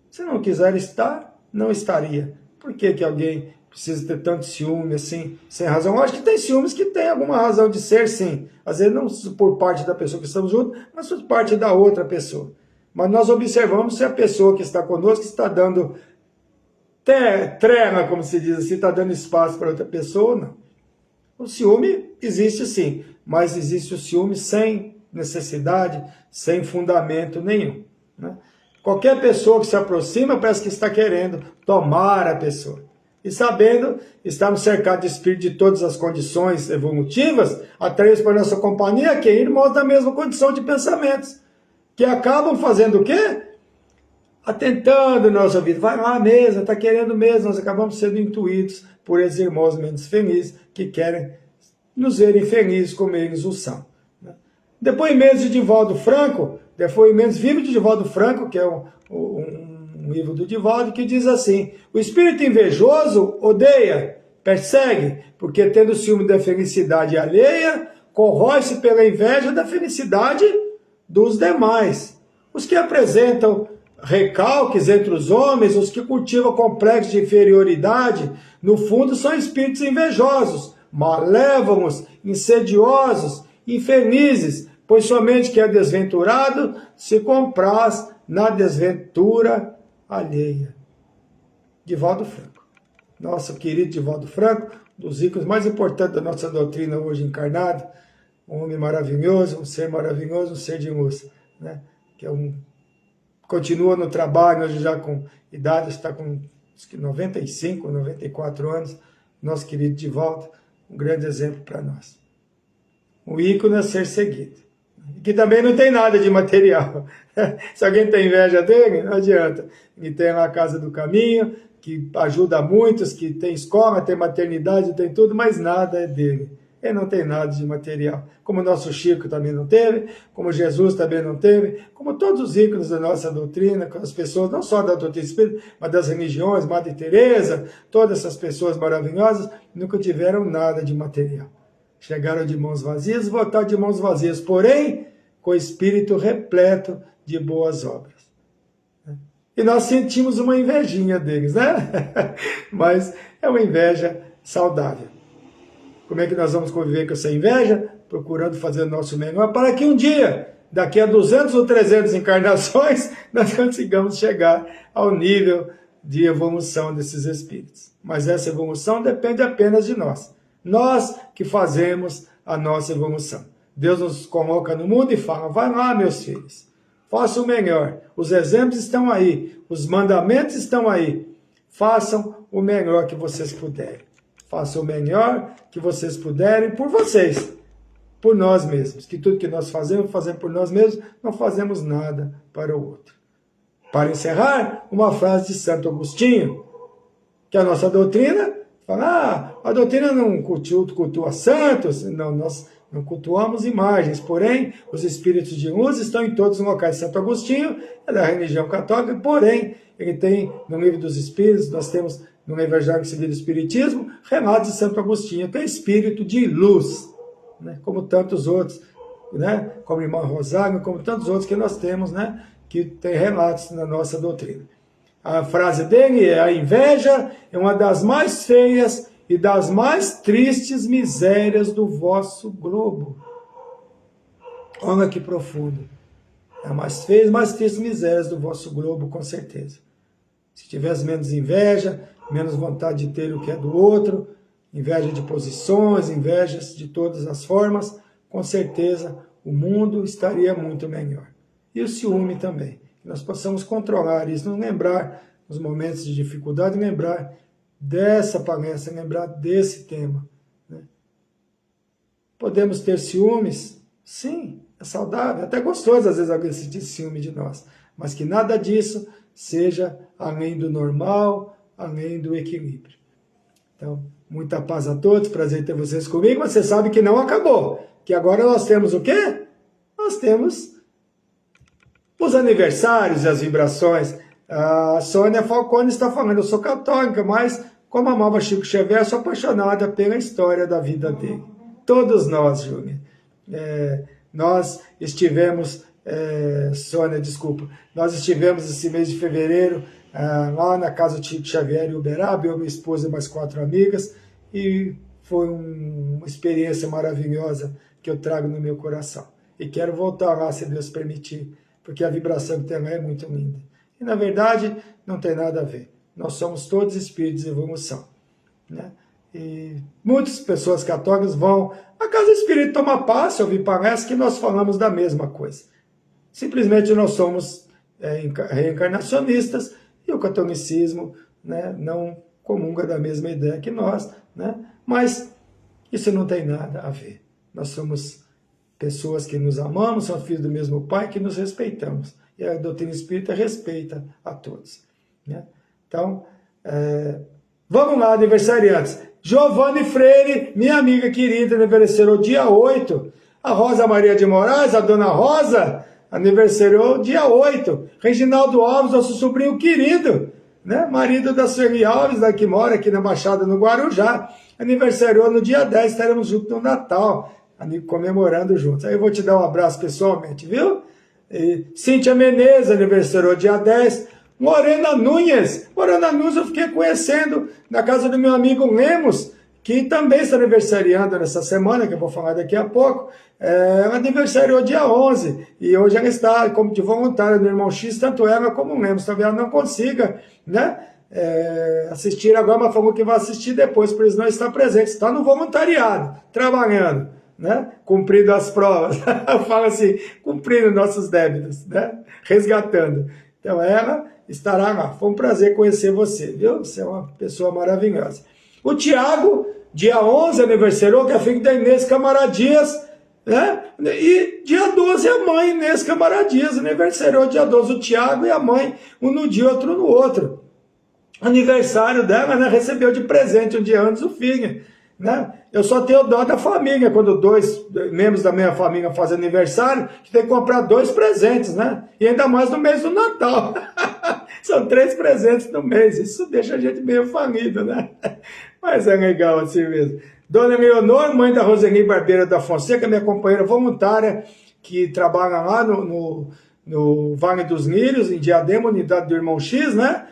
Se não quiser estar, não estaria. Por que alguém precisa ter tanto ciúme assim, sem razão? Eu acho que tem ciúmes que tem alguma razão de ser, sim. Às vezes não por parte da pessoa que estamos juntos, mas por parte da outra pessoa. Mas nós observamos se a pessoa que está conosco está dando trela, como se diz assim, está dando espaço para outra pessoa ou não. O ciúme existe sim, mas existe o ciúme sem necessidade, sem fundamento nenhum, né? Qualquer pessoa que se aproxima parece que está querendo tomar a pessoa. E sabendo, estamos cercados de espírito de todas as condições evolutivas, atraídos para nossa companhia, que irmãos da mesma condição de pensamentos, que acabam fazendo o quê? Atentando nossa vida. Vai lá mesmo, está querendo mesmo. Nós acabamos sendo intuídos por esses irmãos menos felizes, que querem nos verem felizes como eles o são. Depoimentos de Divaldo Franco, depoimentos vivos de Divaldo Franco, que é um livro do Divaldo, que diz assim: o espírito invejoso odeia, persegue, porque tendo ciúme da felicidade alheia, corrói-se pela inveja da felicidade dos demais. Os que apresentam recalques entre os homens, os que cultivam complexo de inferioridade, no fundo são espíritos invejosos, malévolos, insidiosos, infelizes, pois somente quem é desventurado se compraz na desventura alheia. Divaldo Franco. Nosso querido Divaldo Franco, dos ícones mais importantes da nossa doutrina hoje encarnado, um homem maravilhoso, um ser maravilhoso, um ser de luz, né? Que é continua no trabalho, hoje já com idade, está com 95, 94 anos, nosso querido Divaldo, um grande exemplo para nós. Um ícone a ser seguido. Que também não tem nada de material. Se alguém tem inveja dele, não adianta. Ele tem lá a Casa do Caminho, que ajuda muitos, que tem escola, tem maternidade, tem tudo, mas nada é dele. Ele não tem nada de material. Como o nosso Chico também não teve, como Jesus também não teve, como todos os ícones da nossa doutrina, as pessoas, não só da doutrina espírita, mas das religiões, Madre Teresa, todas essas pessoas maravilhosas, nunca tiveram nada de material. Chegaram de mãos vazias, voltaram de mãos vazias, porém, com o espírito repleto de boas obras. E nós sentimos uma invejinha deles, né? Mas é uma inveja saudável. Como é que nós vamos conviver com essa inveja? Procurando fazer o nosso melhor, para que um dia, daqui a 200 ou 300 encarnações, nós consigamos chegar ao nível de evolução desses espíritos. Mas essa evolução depende apenas de nós. Nós que fazemos a nossa evolução. Deus nos coloca no mundo e fala: vai lá, meus filhos, façam o melhor. Os exemplos estão aí, os mandamentos estão aí. Façam o melhor que vocês puderem. Façam o melhor que vocês puderem por vocês, por nós mesmos. Que tudo que nós fazemos por nós mesmos, não fazemos nada para o outro. Para encerrar, uma frase de Santo Agostinho, que a nossa doutrina fala: a doutrina não cultua santos, não, nós não cultuamos imagens, porém, os espíritos de luz estão em todos os locais. Santo Agostinho é da religião católica, porém, ele tem, no Livro dos Espíritos, nós temos no Evangelho segundo o Espiritismo, relatos de Santo Agostinho, que é espírito de luz, né? Como tantos outros, né? Como o irmão Rosário, como tantos outros que nós temos, né? Que tem relatos na nossa doutrina. A frase dele é: a inveja é uma das mais feias e das mais tristes misérias do vosso globo. Olha que profundo. É mais feio, mais tristes misérias do vosso globo, com certeza. Se tivesse menos inveja, menos vontade de ter o que é do outro, inveja de posições, invejas de todas as formas, com certeza o mundo estaria muito melhor. E o ciúme também. Que nós possamos controlar isso, não lembrar nos momentos de dificuldade, lembrar dessa palestra, lembrar desse tema. Né? Podemos ter ciúmes? Sim, é saudável, até gostoso às vezes alguém sentir ciúme de nós, mas que nada disso seja além do normal, além do equilíbrio. Então, muita paz a todos, prazer ter vocês comigo, mas você sabe que não acabou, que agora nós temos o quê? Nós temos os aniversários e as vibrações. A Sônia Falcone está falando, eu sou católica, mas como amava Chico Xavier, sou apaixonada pela história da vida dele. Todos nós, Júlia. Nós estivemos, Sônia, desculpa, nós estivemos esse mês de fevereiro lá na casa do Chico Xavier em Uberaba, eu, minha esposa e mais 4 amigas, e foi uma experiência maravilhosa que eu trago no meu coração. E quero voltar lá, se Deus permitir, porque a vibração que tem lá é muito linda. E, na verdade, não tem nada a ver. Nós somos todos espíritos de evolução. Né? E muitas pessoas católicas vão à casa espírita tomar passe, ouvir palestra, que nós falamos da mesma coisa. Simplesmente nós somos reencarnacionistas e o catolicismo, né, não comunga da mesma ideia que nós. Né? Mas isso não tem nada a ver. Nós somos pessoas que nos amamos, somos filhos do mesmo Pai, que nos respeitamos. E a doutrina espírita respeita a todos. Né? Então, vamos lá, aniversariantes. Giovanni Freire, minha amiga querida, aniversariou dia 8. A Rosa Maria de Moraes, a dona Rosa, aniversariou dia 8. Reginaldo Alves, nosso sobrinho querido, né? Marido da Sueli Alves, que mora aqui na Baixada, no Guarujá, aniversariou no dia 10, estaremos juntos no Natal, comemorando juntos. Aí eu vou te dar um abraço pessoalmente, viu? E Cíntia Menezes, aniversariou dia 10. Morena Nunes eu fiquei conhecendo na casa do meu amigo Lemos, que também está aniversariando nessa semana, que eu vou falar daqui a pouco. Ela aniversariou dia 11, e hoje ela está como de voluntária no Irmão X, tanto ela como o Lemos. Talvez ela não consiga, né, assistir agora, mas falou que vai assistir depois, por isso não está presente. Está no voluntariado, trabalhando, né, cumprindo as provas. Eu falo assim, cumprindo nossos débitos, né, resgatando. Então ela estará lá. Foi um prazer conhecer você, viu? Você é uma pessoa maravilhosa. O Tiago, dia 11, aniversariou, que é filho da Inês Camaradias, né? E dia 12 a mãe Inês Camaradias, aniversariou dia 12 o Tiago e a mãe, um no dia, outro no outro. Aniversário dela, né? Recebeu de presente um dia antes o filho, né? Eu só tenho dó da família, quando 2 membros da minha família fazem aniversário, que tem que comprar 2 presentes, né? E ainda mais no mês do Natal. São 3 presentes no mês, isso deixa a gente meio falido, né? Mas é legal assim mesmo. Dona Leonor, mãe da Roseli Barbeira da Fonseca, minha companheira voluntária, que trabalha lá no Vale dos Lírios, em Diadema, unidade do Irmão X, né?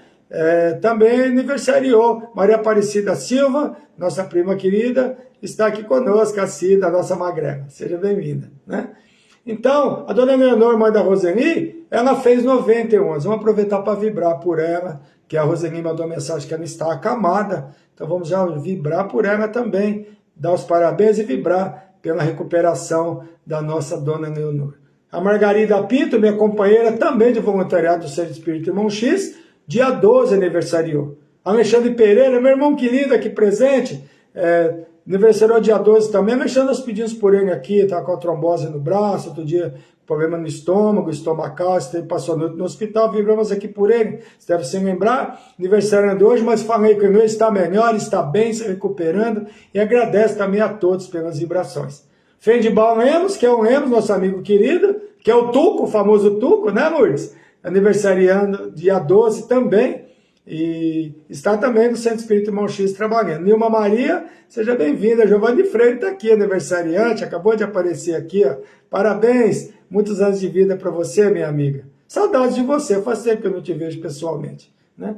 Também aniversariou. Maria Aparecida Silva, nossa prima querida, está aqui conosco, a Cida, a nossa magrela. Seja bem-vinda, né? Então, a dona Leonor, mãe da Roseli, ela fez 91 anos. Vamos aproveitar para vibrar por ela, que a Roseli mandou mensagem que ela está acamada. Então vamos já vibrar por ela também, dar os parabéns e vibrar pela recuperação da nossa dona Leonor. A Margarida Pinto, minha companheira também de voluntariado do Centro Espírita Irmão X, dia 12 aniversariou. Alexandre Pereira, meu irmão querido aqui presente, aniversariou dia 12 também. Alexandre, nós pedimos por ele aqui, está com a trombose no braço, outro dia problema no estômago, estomacal, passou a noite no hospital, vibramos aqui por ele, você deve se lembrar, aniversário de hoje, mas falei que ele está melhor, está bem, se recuperando, e agradece também a todos pelas vibrações. Fendibal Lemos, que é o Lemos, nosso amigo querido, que é o Tuco, o famoso Tuco, né, Lourdes? Aniversariando dia 12 também, e está também no Centro Espírita Irmão X trabalhando. Nilma Maria, seja bem-vinda. Giovanni Freire está aqui, aniversariante, acabou de aparecer aqui, ó. Parabéns, muitos anos de vida para você, minha amiga. Saudades de você, faz tempo que eu não te vejo pessoalmente, né?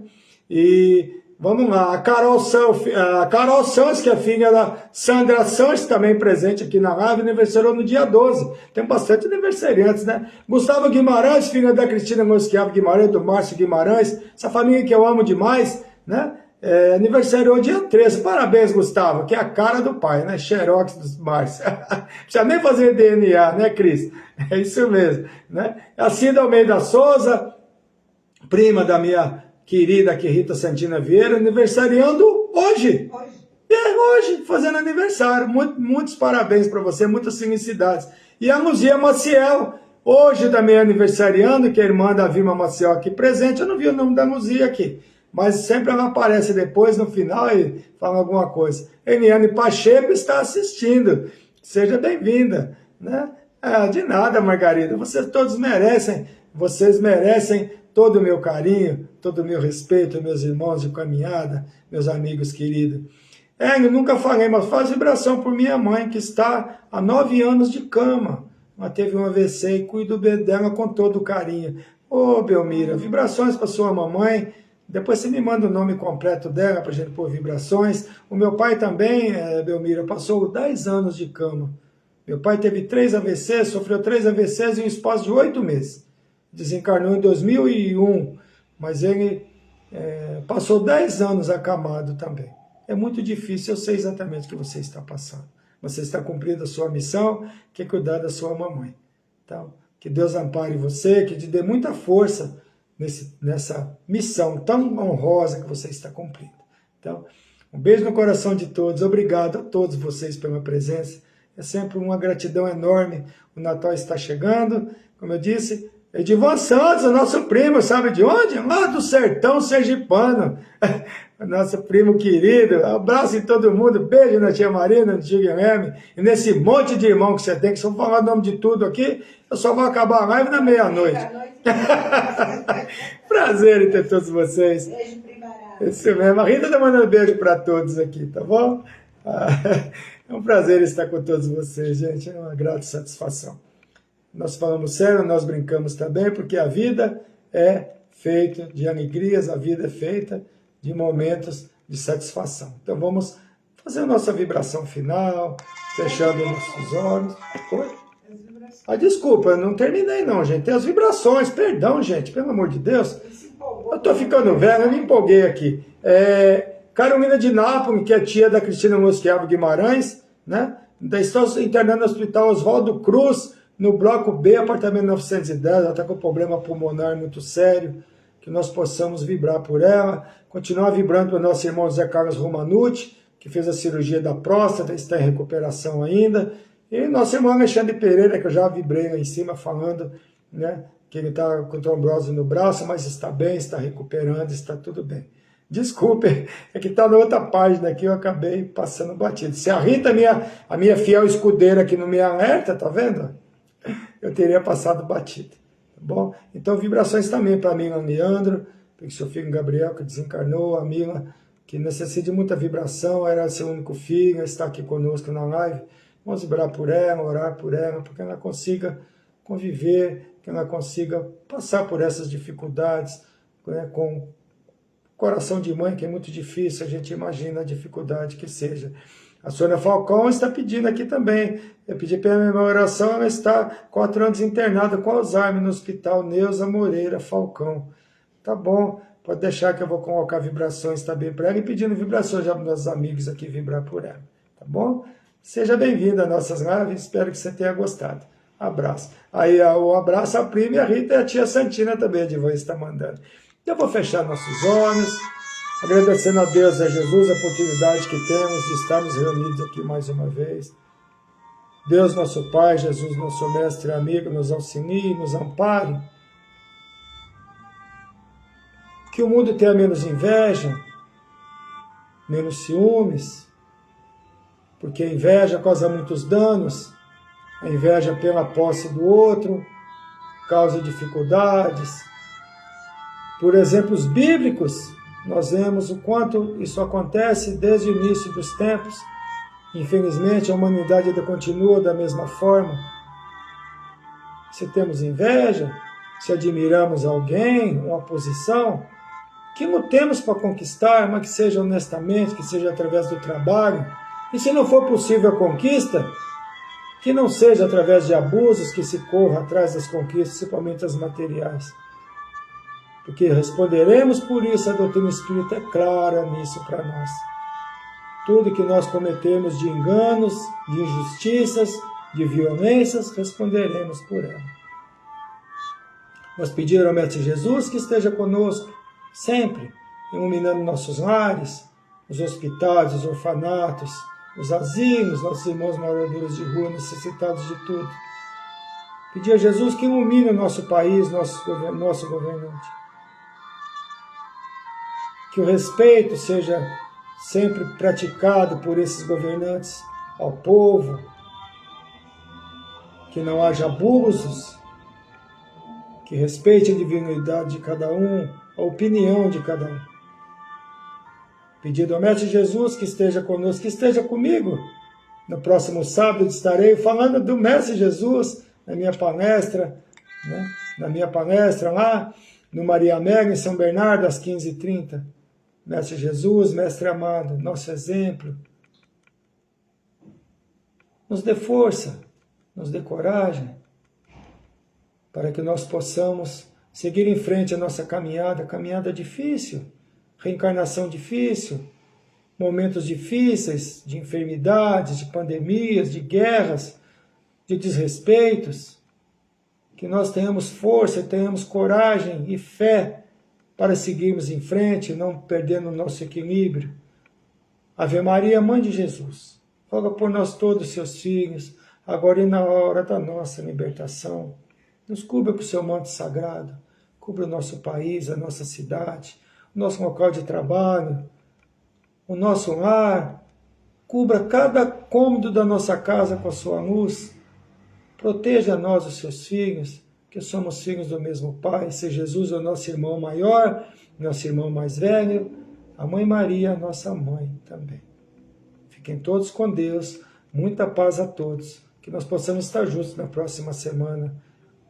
E Vamos lá, a Carol Santos, que é filha da Sandra Santos, também presente aqui na live, aniversariou no dia 12. Tem bastante aniversariantes, né? Gustavo Guimarães, filha da Cristina Mosquiavo Guimarães, do Márcio Guimarães, essa família que eu amo demais, né? Aniversariou dia 13. Parabéns, Gustavo, que é a cara do pai, né? Xerox dos Márcio. Não precisa nem fazer DNA, né, Cris? É isso mesmo, né? A Cida Almeida Souza, prima da minha querida aqui, Rita Santina Vieira, aniversariando hoje. Hoje, fazendo aniversário. Muitos parabéns para você, muitas felicidades. E a Luzia Maciel, hoje também aniversariando, que é a irmã da Vilma Maciel aqui presente. Eu não vi o nome da Luzia aqui, mas sempre ela aparece depois, no final, e fala alguma coisa. Eliane Pacheco está assistindo. Seja bem-vinda, né? De nada, Margarida. Vocês merecem todo o meu carinho, todo o meu respeito, meus irmãos de caminhada, meus amigos queridos. Eu nunca falei, mas faz vibração por minha mãe, que está há 9 anos de cama. Ela teve um AVC e cuido dela com todo o carinho. Ô, Belmira, vibrações para sua mamãe. Depois você me manda o nome completo dela para a gente pôr vibrações. O meu pai também, Belmira, passou 10 anos de cama. Meu pai teve 3 AVCs, sofreu 3 AVCs em um espaço de 8 meses. Desencarnou em 2001, mas ele passou 10 anos acamado também. É muito difícil, eu sei exatamente o que você está passando. Você está cumprindo a sua missão, que é cuidar da sua mamãe. Então, que Deus ampare você, que te dê muita força nessa missão tão honrosa que você está cumprindo. Então, um beijo no coração de todos, obrigado a todos vocês pela presença. É sempre uma gratidão enorme. O Natal está chegando, como eu disse. Edivan Santos, o nosso primo, sabe de onde? Lá do sertão sergipano. Nosso primo querido. Abraço em todo mundo. Beijo na tia Marina, no tio Guilherme. E nesse monte de irmão que você tem, que se eu falar o nome de tudo aqui, eu só vou acabar a live na meia-noite. Prazer em ter todos vocês. Beijo, isso mesmo. A Rita está mandando beijo para todos aqui, tá bom? É um prazer estar com todos vocês, gente. É uma grata satisfação. Nós falamos sério, nós brincamos também, porque a vida é feita de alegrias, a vida é feita de momentos de satisfação. Então vamos fazer a nossa vibração final, fechando nossos olhos. Oi? Desculpa, eu não terminei não, gente. Tem as vibrações, perdão, gente, pelo amor de Deus. Eu tô ficando velho, eu me empolguei aqui. Carolina de Nápoles, que é tia da Cristina Mosquiavo Guimarães, né? Está internando no Hospital Oswaldo Cruz, no bloco B, apartamento 910, ela está com um problema pulmonar muito sério, que nós possamos vibrar por ela, continuar vibrando para o nosso irmão Zé Carlos Romanucci, que fez a cirurgia da próstata, está em recuperação ainda, e nosso irmão Alexandre Pereira, que eu já vibrei lá em cima falando, né, que ele está com trombose no braço, mas está bem, está recuperando, está tudo bem. Desculpe, é que está na outra página aqui, eu acabei passando batido. Se a Rita, a minha fiel escudeira aqui não me alerta, tá vendo? Eu teria passado batido, tá bom? Então, vibrações também para a Mila Leandro, para o seu filho Gabriel, que desencarnou, a Mila, que necessita de muita vibração, era seu único filho, está aqui conosco na live. Vamos vibrar por ela, orar por ela, para que ela consiga conviver, que ela consiga passar por essas dificuldades, né, com coração de mãe, que é muito difícil, a gente imagina a dificuldade que seja. A Sônia Falcão está pedindo aqui também. Eu pedi para a minha oração, ela está 4 anos internada com Alzheimer no hospital Neuza Moreira Falcão. Tá bom, pode deixar que eu vou colocar vibrações também para ela e pedindo vibrações já para os nossos amigos aqui vibrar por ela. Tá bom? Seja bem-vindo às nossas lives, espero que você tenha gostado. Abraço. Aí o abraço à prima e a Rita e a tia Santina também, a Divan está mandando. Eu vou fechar nossos olhos, agradecendo a Deus e a Jesus a oportunidade que temos de estarmos reunidos aqui mais uma vez. Deus, nosso Pai, Jesus, nosso Mestre e amigo, nos auxilie, nos ampare. Que o mundo tenha menos inveja, menos ciúmes, porque a inveja causa muitos danos, a inveja pela posse do outro causa dificuldades. Por exemplos bíblicos, nós vemos o quanto isso acontece desde o início dos tempos. Infelizmente, a humanidade ainda continua da mesma forma. Se temos inveja, se admiramos alguém, uma posição, que lutemos para conquistar, mas que seja honestamente, que seja através do trabalho. E se não for possível a conquista, que não seja através de abusos que se corra atrás das conquistas, principalmente as materiais. Porque responderemos por isso, a doutrina espírita é clara nisso para nós. Tudo que nós cometemos de enganos, de injustiças, de violências, responderemos por ela. Nós pedimos ao Mestre Jesus que esteja conosco, sempre, iluminando nossos lares, os hospitais, os orfanatos, os asilos, nossos irmãos moradores de rua, necessitados de tudo. Pedir a Jesus que ilumine o nosso país, nosso governante. Que o respeito seja sempre praticado por esses governantes ao povo, que não haja abusos, que respeite a divinidade de cada um, a opinião de cada um. Pedido ao Mestre Jesus que esteja conosco, que esteja comigo. No próximo sábado estarei falando do Mestre Jesus na minha palestra, né? Na minha palestra lá no Maria Mega, em São Bernardo, às 15h30. Mestre Jesus, Mestre amado, nosso exemplo. Nos dê força, nos dê coragem, para que nós possamos seguir em frente a nossa caminhada difícil, reencarnação difícil, momentos difíceis de enfermidades, de pandemias, de guerras, de desrespeitos. Que nós tenhamos força, tenhamos coragem e fé para seguirmos em frente, não perdendo o nosso equilíbrio. Ave Maria, Mãe de Jesus, roga por nós todos, seus filhos, agora e na hora da nossa libertação. Nos cubra com o seu manto sagrado, cubra o nosso país, a nossa cidade, o nosso local de trabalho, o nosso lar, cubra cada cômodo da nossa casa com a sua luz, proteja nós, os seus filhos, que somos filhos do mesmo Pai, se Jesus é o nosso irmão maior, nosso irmão mais velho, a Mãe Maria, nossa mãe também. Fiquem todos com Deus, muita paz a todos, que nós possamos estar juntos na próxima semana.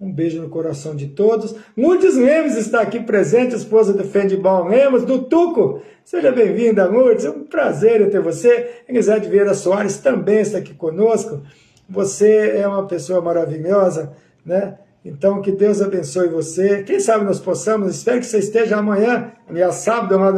Um beijo no coração de todos. Lourdes Lemos está aqui presente, esposa do Fendibal Lemos, do Tuco. Seja bem-vinda, Lourdes, é um prazer ter você. Elisete Vieira Soares também está aqui conosco. Você é uma pessoa maravilhosa, né? Então, que Deus abençoe você. Quem sabe nós possamos, espero que você esteja amanhã, aliás, sábado, lá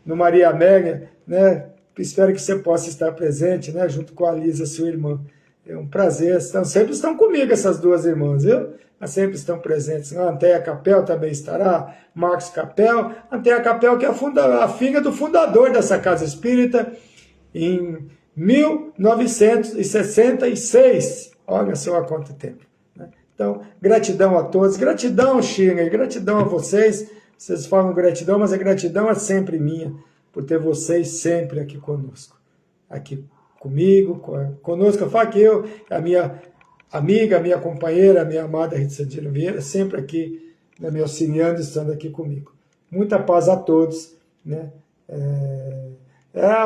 no Maria Mega, né? Espero que você possa estar presente, né? Junto com a Lisa, sua irmã. É um prazer. Sempre estão comigo essas duas irmãs, viu? Elas sempre estão presentes. A Anteia Capel também estará, Marcos Capel. Anteia Capel, que é a filha do fundador dessa Casa Espírita, em 1966. Olha só há quanto tempo. Então, gratidão a todos, gratidão, Shirley, gratidão a vocês. Vocês falam gratidão, mas a gratidão é sempre minha, por ter vocês sempre aqui conosco. Aqui comigo, conosco, eu falo que eu, a minha amiga, a minha companheira, a minha amada Rita Sandino Vieira, sempre aqui, né, me auxiliando, estando aqui comigo. Muita paz a todos, né?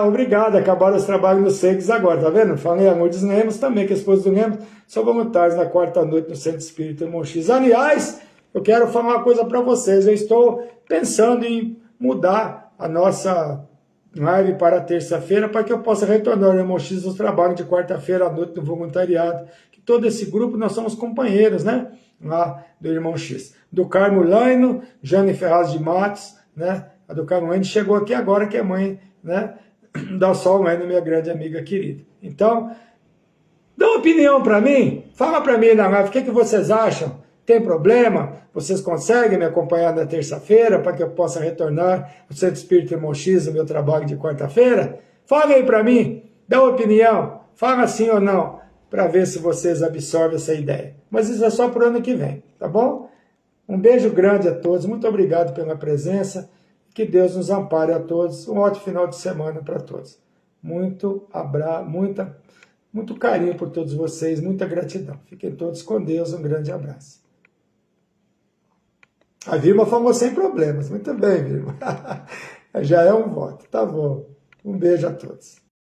Obrigado, acabaram os trabalhos no SEGS agora, tá vendo? Falei a Lourdes Lemos também, que é a esposa do Lemos, são voluntários na quarta noite no Centro Espírita Irmão X. Aliás, eu quero falar uma coisa para vocês, eu estou pensando em mudar a nossa live para terça-feira, para que eu possa retornar ao Irmão X nos trabalhos de quarta-feira à noite no voluntariado, que todo esse grupo, nós somos companheiros, né? Lá do Irmão X. Do Carmo Laino, Jane Ferraz de Matos, né? A do Carmo Laino chegou aqui agora, que é mãe, né, da Sol Laino, minha grande amiga querida. Então, dá uma opinião para mim, fala para mim na live, o que vocês acham? Tem problema? Vocês conseguem me acompanhar na terça-feira para que eu possa retornar ao Centro Espírita Irmão X no meu trabalho de quarta-feira? Fala aí para mim, dá uma opinião, fala sim ou não, para ver se vocês absorvem essa ideia. Mas isso é só para o ano que vem, tá bom? Um beijo grande a todos, muito obrigado pela presença. Que Deus nos ampare a todos. Um ótimo final de semana para todos. Muito carinho por todos vocês, muita gratidão. Fiquem todos com Deus, um grande abraço. A Vilma falou sem problemas. Muito bem, Vilma. Já é um voto. Tá bom. Um beijo a todos.